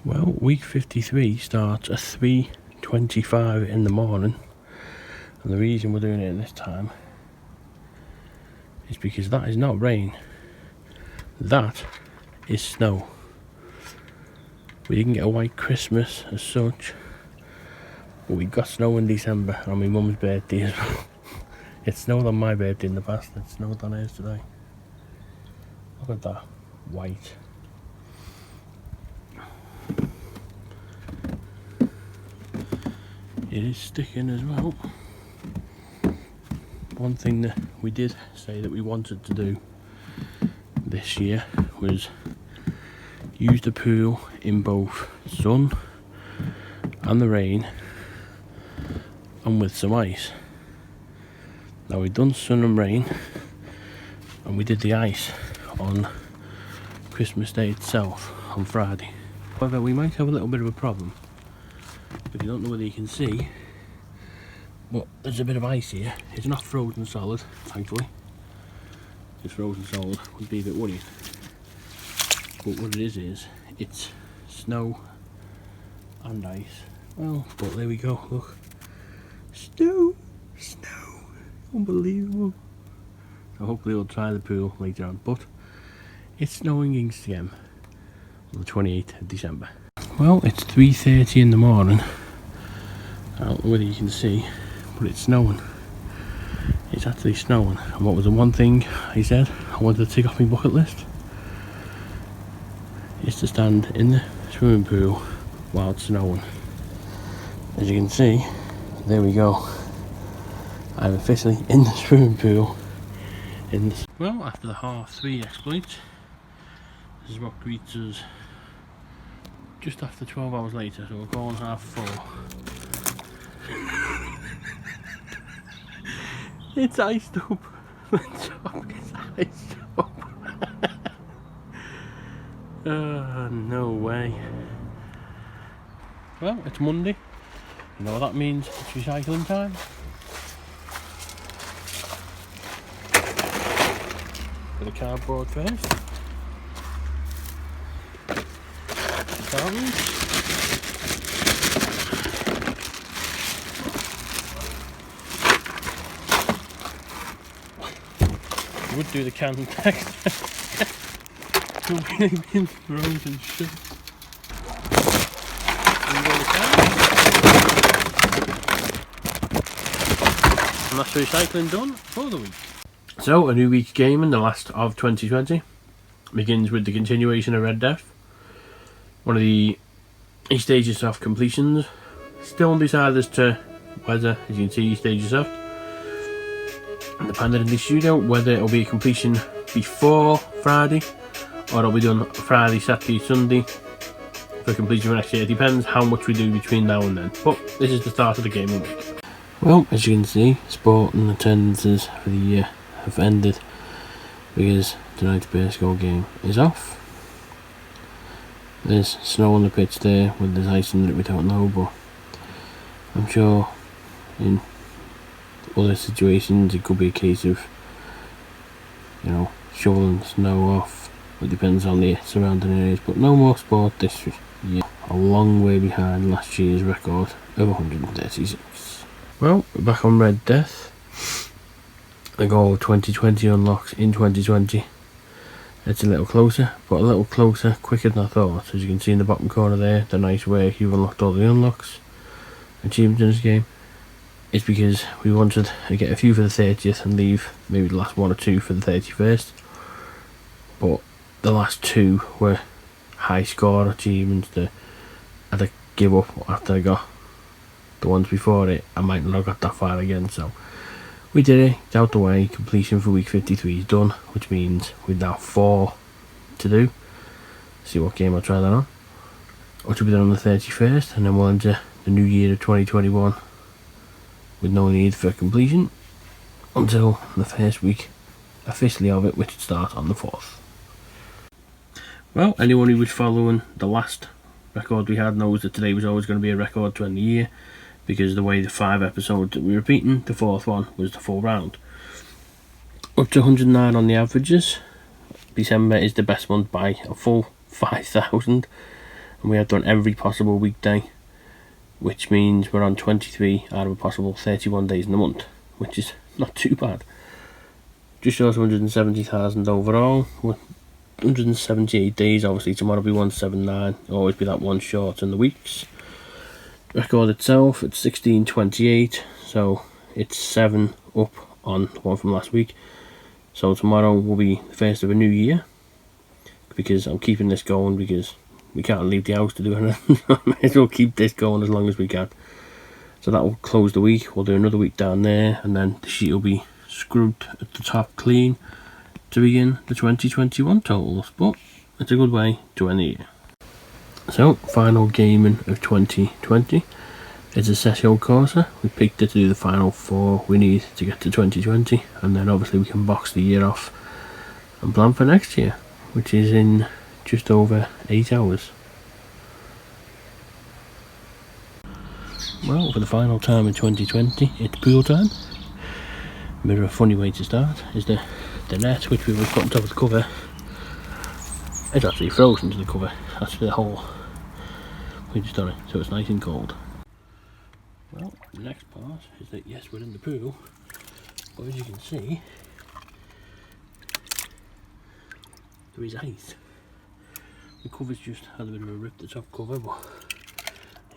Well, week 53 starts at 3:25 in the morning, and the reason we're doing it at this time is because that is not rain, that is snow. We didn't get a white Christmas as such, but we got snow in December on my mum's birthday as well. It snowed on my birthday in the past, it snowed on hers today. Look at that, white. It is sticking as well. One thing that we did say that we wanted to do this year was use the pool in both sun and the rain and with some ice. Now we've done sun and rain and we did the ice on Christmas Day itself on Friday. However, we might have a little bit of a problem. But you don't know whether you can see, but there's a bit of ice here. It's not frozen solid, thankfully. If frozen solid would be a bit worrying. But what it is it's snow and ice. Well, but there we go, look. Snow! Snow! Unbelievable. So hopefully we'll try the pool later on, but it's snowing in Stem on the 28th of December. Well, it's 3:30 in the morning. I don't know whether you can see, but it's snowing. It's actually snowing. And what was the one thing I said I wanted to tick off my bucket list? Is to stand in the swimming pool while it's snowing. As you can see, there we go. I'm officially in the swimming pool. Well, after the 3:30 exploit, this is what greets us just after 12 hours later, so we're going 4:30. It's iced up. The top is iced up. No way. Well, it's Monday. You know what that means? It's recycling time. For the cardboard first. Cartons. Would do the can next. Being frozen shit. And that's recycling done for the week. So, a new week's game in the last of 2020 begins with the continuation of Red Death. One of the East Asia Soft completions. Still undecided as to whether, as you can see, East Asia Soft, independent in the studio, whether it'll be a completion before Friday or it'll be done Friday, Saturday, Sunday for completion for next year. It depends how much we do between now and then, but this is the start of the gaming week. Well, as you can see, sport and attendances for the year have ended because tonight's base goal game is off. There's snow on the pitch there with there's ice in it, we don't know, but I'm sure in other situations it could be a case of, you know, shoveling snow off. It depends on the surrounding areas, but no more sport this year. A long way behind last year's record of 136. Well, we're back on Red Death. The goal of 2020 unlocks in 2020. It's a little closer, but a little closer quicker than I thought. As you can see in the bottom corner there, the nice way you've unlocked all the unlocks. Achievements in this game. It's because we wanted to get a few for the 30th and leave maybe the last 1 or 2 for the 31st. But the last 2 were high score achievements that I had to give up after I got the ones before it. I might not have got that far again, so we did it. It's out the way. Completion for week 53 is done, which means we've now 4 to do. See what game I'll try that on, which will be done on the 31st, and then we'll enter the new year of 2021 with no need for completion until the first week officially of it, which starts on the 4th. Well, anyone who was following the last record we had knows that today was always going to be a record to end the year, because the way the 5 episodes that we were beating, the 4th one was the full round. Up to 109 on the averages. December is the best month by a full 5,000. and we have done every possible weekday, which means we're on 23 out of a possible 31 days in the month, which is not too bad. Just short of 170,000 overall. 178 days, obviously tomorrow will be 179, always be that one short in the weeks. Record itself, it's 1628, so it's 7 up on the one from last week. So tomorrow will be the first of a new year, because I'm keeping this going because we can't leave the house to do anything. May as well keep this going as long as we can. So that will close the week. We'll do another week down there, and then the sheet will be scrubbed at the top clean to begin the 2021 totals, but it's a good way to end the year. So, final gaming of 2020 is a Sessio Corsa. We picked it to do the final 4 we need to get to 2020, and then obviously we can box the year off and plan for next year, which is in just over 8 hours. Well, for the final time in 2020, it's pool time. A bit of a funny way to start is the net, which we were put on top of the cover. It's actually frozen to the cover. That's the hole we just done it, so it's nice and cold. Well, the next part is that yes, we're in the pool, but as you can see, there is ice. The cover's just had a bit of a rip, the top cover, but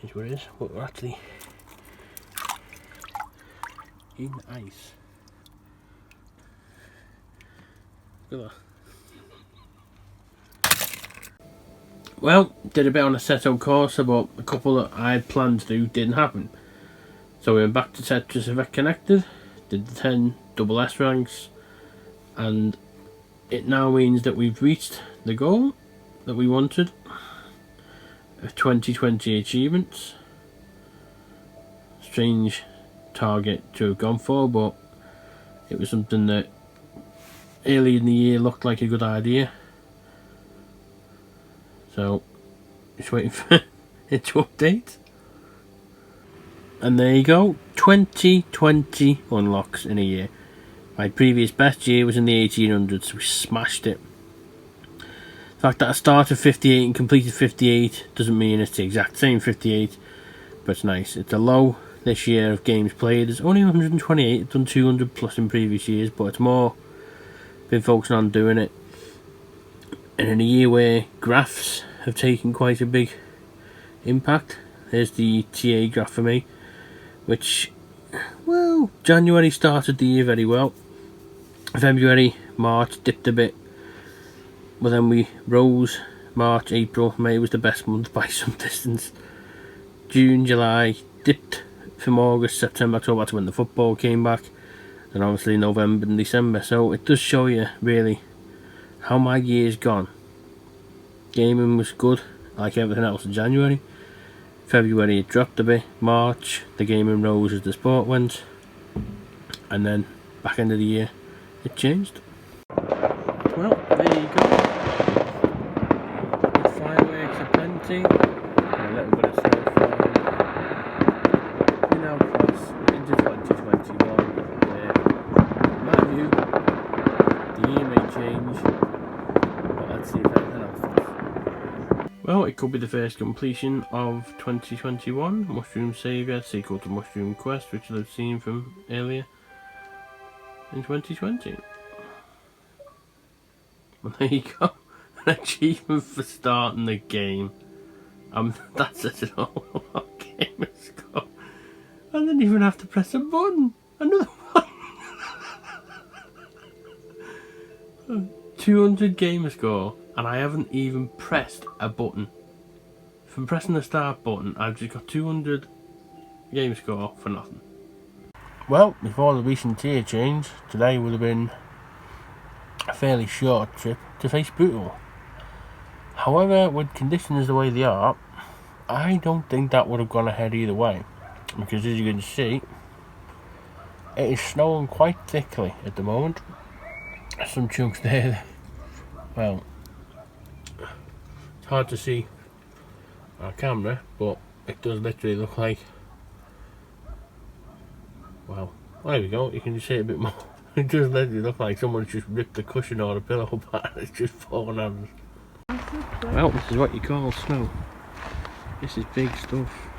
here's where it is. But we're actually in ice. Look at that. Well, did a bit on a Assetto Corsa, but a couple that I had planned to do didn't happen. So we went back to StattoSi Connected, did the 10 double S ranks, and it now means that we've reached the goal that we wanted of 2020 achievements. Strange target to have gone for, but it was something that early in the year looked like a good idea. So, just waiting for it to update. And there you go, 2020 unlocks in a year. My previous best year was in the 1800s, so we smashed it. The fact that I started 58 and completed 58 doesn't mean it's the exact same 58, but it's nice. It's a low this year of games played. There's only 128, I've done 200 plus in previous years, but it's more been focusing on doing it. And in a year where graphs have taken quite a big impact, there's the TA graph for me, which, well, January started the year very well. February, March dipped a bit, but then we rose. March, April, May was the best month by some distance. June, July dipped from August, September, October, that's when the football came back, and obviously November and December. So it does show you really how my year's gone. Gaming was good, like everything else in January. February it dropped a bit. March the gaming rose as the sport went, and then back end of the year it changed. Well, there you go. The fireworks are plenty, and a little bit of snowfall. We now cross into 2021, where, in my view, the year may change, but let's see if anything else does. Well, it could be the first completion of 2021, Mushroom Saviour, sequel to Mushroom Quest, which you'll have seen from earlier in 2020. Well, there you go, an achievement for starting the game. That says it all. What game is called? I didn't even have to press a button. Another one. 200 gamer score, and I haven't even pressed a button. From pressing the start button, I've just got 200 gamer score for nothing. Well, before the recent tier change, today would have been a fairly short trip to face Brutal. However, with conditions the way they are, I don't think that would have gone ahead either way, because as you can see, it is snowing quite thickly at the moment. Some chunks there, well, it's hard to see our camera, but it does literally look like, well, there we go, you can see it a bit more. It does literally look like someone's just ripped the cushion or the pillow apart and it's just falling on us. Well, this is what you call snow. This is big stuff.